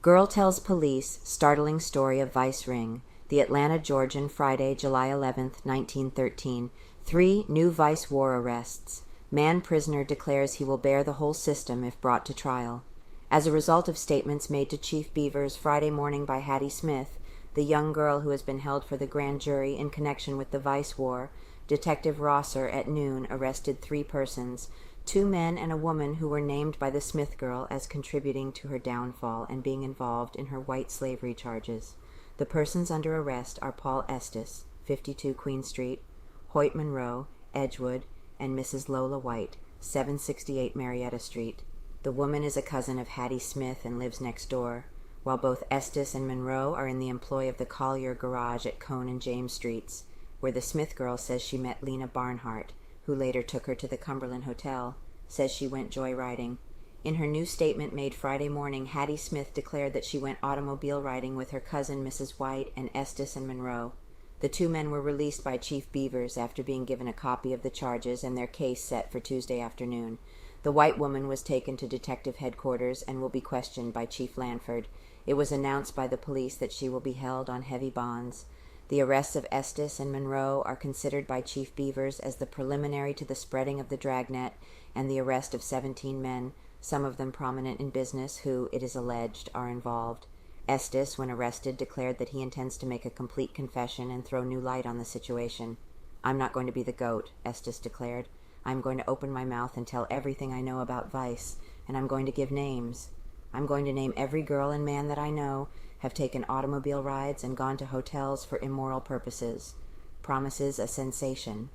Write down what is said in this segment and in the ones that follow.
Girl tells police startling story of vice ring. The Atlanta, Georgian, Friday, July 11, 1913. 3 new vice war arrests. Man prisoner declares he will bear the whole system if brought to trial. As a result of statements made to Chief Beavers Friday morning by Hattie Smith, the young girl who has been held for the grand jury in connection with the vice war, Detective Rosser at noon arrested 3 persons, 2 men and a woman who were named by the Smith girl as contributing to her downfall and being involved in her white slavery charges. The persons under arrest are Paul Estes, 52 Queen Street, Hoyt Monroe, Edgewood, and Mrs. Lola White, 768 Marietta Street. The woman is a cousin of Hattie Smith and lives next door, while both Estes and Monroe are in the employ of the Collier Garage at Cone and James Streets, where the Smith girl says she met Lena Barnhardt, who later took her to the Cumberland Hotel, says she went joyriding. In her new statement made Friday morning, Hattie Smith declared that she went automobile riding with her cousin Mrs. White and Estes and Monroe. The 2 men were released by Chief Beavers after being given a copy of the charges and their case set for Tuesday afternoon. The white woman was taken to detective headquarters and will be questioned by Chief Lanford. It was announced by the police that she will be held on heavy bonds. The arrests of Estes and Monroe are considered by Chief Beavers as the preliminary to the spreading of the dragnet and the arrest of 17 men, some of them prominent in business, who, it is alleged, are involved. Estes, when arrested, declared that he intends to make a complete confession and throw new light on the situation. "I'm not going to be the goat," Estes declared. "I'm going to open my mouth and tell everything I know about vice, and I'm going to give names. I'm going to name every girl and man that I know have taken automobile rides and gone to hotels for immoral purposes. Promises a sensation.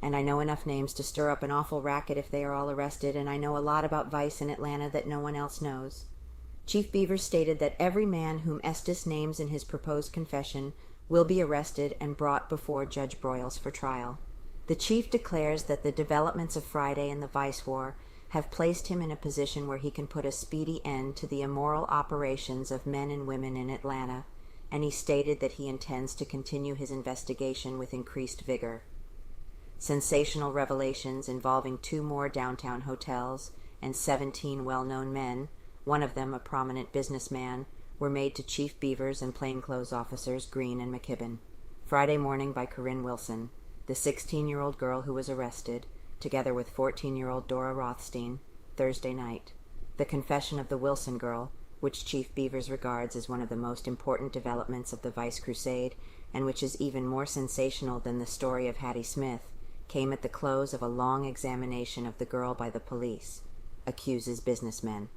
And I know enough names to stir up an awful racket if they are all arrested, and I know a lot about vice in Atlanta that no one else knows." Chief Beavers stated that every man whom Estes names in his proposed confession will be arrested and brought before Judge Broyles for trial. The chief declares that the developments of Friday and the vice war have placed him in a position where he can put a speedy end to the immoral operations of men and women in Atlanta, and he stated that he intends to continue his investigation with increased vigor. Sensational revelations involving 2 more downtown hotels and 17 well-known men, one of them a prominent businessman, were made to Chief Beavers and plainclothes officers Green and McKibben. Friday morning by Corinne Wilson, the 16-year-old girl who was arrested, together with 14-year-old Dora Rothstein, Thursday night. The confession of the Wilson girl, which Chief Beavers regards as one of the most important developments of the Vice Crusade, and which is even more sensational than the story of Hattie Smith, came at the close of a long examination of the girl by the police. Accuses businessmen.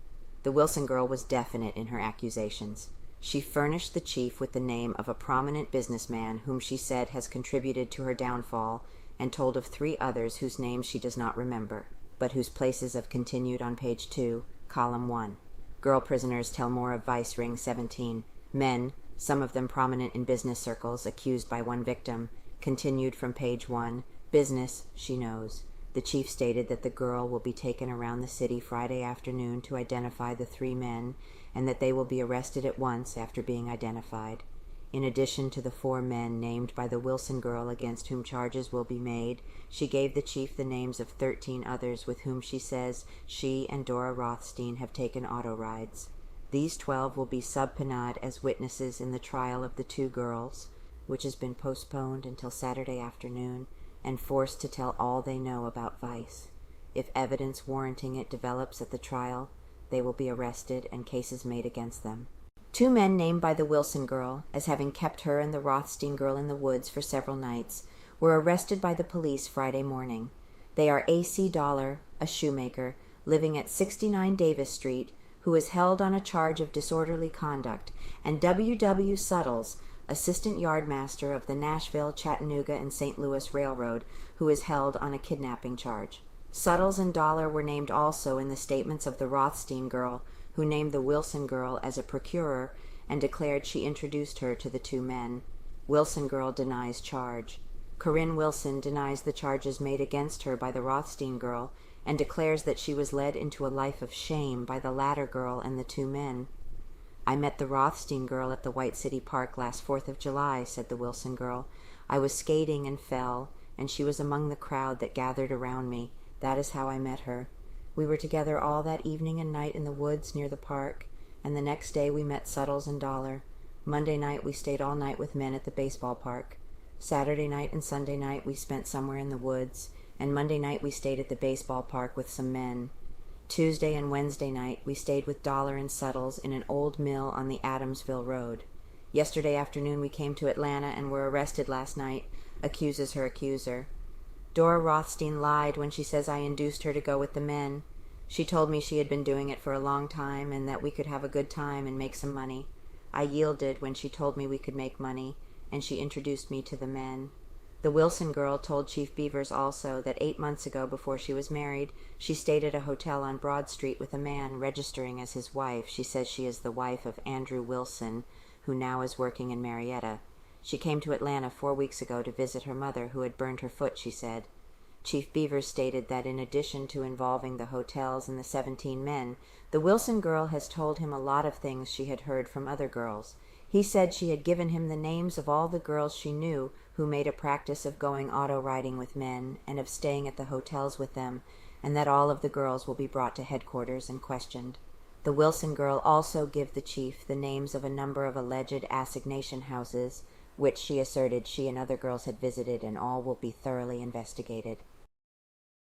The Wilson girl was definite in her accusations. She furnished the chief with the name of a prominent businessman whom she said has contributed to her downfall, and told of 3 others whose names she does not remember, but whose places have continued on page 2, column 1. Girl prisoners tell more of Vice Ring 17. Men, some of them prominent in business circles, accused by 1 victim, continued from page 1. Business, she knows. The chief stated that the girl will be taken around the city Friday afternoon to identify the 3 men, and that they will be arrested at once after being identified. In addition to the 4 men named by the Wilson girl against whom charges will be made, she gave the chief the names of 13 others with whom she says she and Dora Rothstein have taken auto rides. These 12 will be subpoenaed as witnesses in the trial of the 2 girls, which has been postponed until Saturday afternoon, and forced to tell all they know about vice. If evidence warranting it develops at the trial, they will be arrested and cases made against them. 2 men named by the Wilson girl as having kept her and the Rothstein girl in the woods for several nights were arrested by the police Friday morning. They are A.C. Dollar, a shoemaker, living at 69 Davis Street, who is held on a charge of disorderly conduct, and W.W. Suttles, assistant yardmaster of the Nashville, Chattanooga, and St. Louis Railroad, who is held on a kidnapping charge. Suttles and Dollar were named also in the statements of the Rothstein girl, who named the Wilson girl as a procurer and declared she introduced her to the 2 men. Wilson girl denies charge. Corinne Wilson denies the charges made against her by the Rothstein girl and declares that she was led into a life of shame by the latter girl and the 2 men. "I met the Rothstein girl at the White City Park last 4th of July, said the Wilson girl. "I was skating and fell, and she was among the crowd that gathered around me. That is how I met her. We were together all that evening and night in the woods near the park. and the next day we met Suttles and Dollar. Monday night we stayed all night with men at the baseball park. Saturday night and Sunday night we spent somewhere in the woods, and Monday night we stayed at the baseball park with some men. Tuesday and Wednesday night we stayed with Dollar and Suttles in an old mill on the Adamsville Road. Yesterday afternoon we came to Atlanta and were arrested last night, accuses her accuser. Dora Rothstein lied when she says I induced her to go with the men. She told me she had been doing it for a long time and that we could have a good time and make some money. I yielded when she told me we could make money, and she introduced me to the men. The Wilson girl told Chief Beavers also that 8 months ago, before she was married, she stayed at a hotel on Broad Street with a man registering as his wife. She says she is the wife of Andrew Wilson, who now is working in Marietta. She came to Atlanta 4 weeks ago to visit her mother, who had burned her foot, she said. Chief Beavers stated that in addition to involving the hotels and the 17 men, the Wilson girl has told him a lot of things she had heard from other girls. He said she had given him the names of all the girls she knew who made a practice of going auto riding with men and of staying at the hotels with them, and that all of the girls will be brought to headquarters and questioned. The Wilson girl also gave the chief the names of a number of alleged assignation houses, which she asserted she and other girls had visited, and all will be thoroughly investigated.